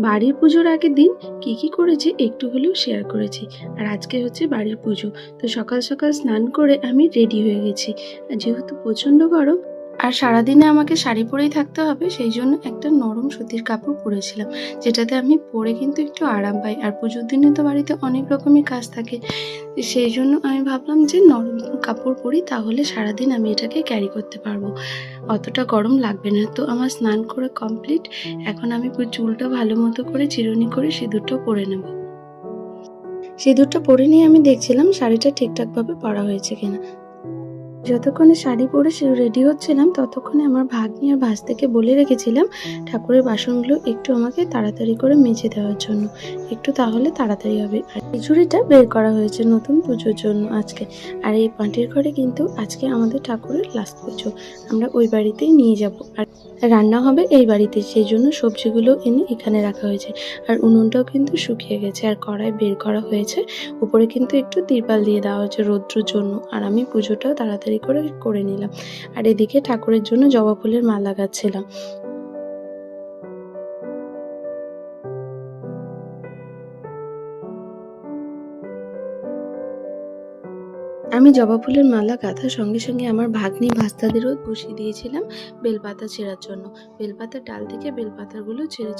বাড়ির পুজোর আগের দিন কি করেছি একটু হলেও শেয়ার করেছি। আর আজকে হচ্ছে বাড়ির পুজো। তো সকাল সকাল স্নান করে আমি রেডি হয়ে গেছি। আর যেহেতু প্রচণ্ড গরম আর সারাদিনে আমাকে শাড়ি পরেই থাকতে হবে, সেই জন্য একটা নরম সুতির কাপড় পরেছিলাম, যেটাতে আমি পরে কিন্তু একটু আরাম পাই। আর পুজোর দিনে তো বাড়িতে অনেক রকমই কাজ থাকে, সেই জন্য আমি ভাবলাম যে নরম কাপড় পরি, তাহলে সারাদিন আমি এটাকে ক্যারি করতে পারবো, অতটা গরম লাগবে না। তো আমার স্নান করে কমপ্লিট। এখন আমি চুলটা ভালো মতো করে চিরুনি করে সিঁদুরটা পরে নেব। সিঁদুরটা পরে নিয়ে আমি দেখছিলাম শাড়িটা ঠিকঠাকভাবে পরা হয়েছে কিনা। যতক্ষণে শাড়ি পরে রেডি হচ্ছিলাম, ততক্ষণে আমার ভাগ্নি আর ভাস্তেকে বলে রেখেছিলাম ঠাকুরের বাসনগুলো একটু আমাকে তাড়াতাড়ি করে মেজে দেওয়ার জন্য, একটু তাহলে তাড়াতাড়ি হবে। আর এই ঝুড়িটা বের করা হয়েছে নতুন পুজোর জন্য আজকে। আর এই পাঁটের ঘরে কিন্তু আজকে আমাদের ঠাকুরের লাস্ট পুজো, আমরা ওই বাড়িতেই নিয়ে যাব। আর রান্না হবে এই বাড়িতে, সেই জন্য সবজিগুলো এনে এখানে রাখা হয়েছে। আর উনুনটাও কিন্তু শুকিয়ে গেছে, আর কড়াই বের করা হয়েছে। উপরে কিন্তু একটু তিরপাল দিয়ে দেওয়া হয়েছে রৌদ্রের জন্য। আর আমি পুজোটাও তাড়াতাড়ি করে নিলাম। আর এদিকে ঠাকুরের জন্য জবা ফুলের মালা লাগাচ্ছিলাম। আমি জবা ফুলের মালা গাঁথার সঙ্গে সঙ্গে আমার ভাগ্নি ভাস্তাদেরও বসিয়ে দিয়েছিলাম বেলপাতা ছেঁড়ার জন্য। বেলপাতার ডাল থেকে বেলপাতাগুলো ছেড়ে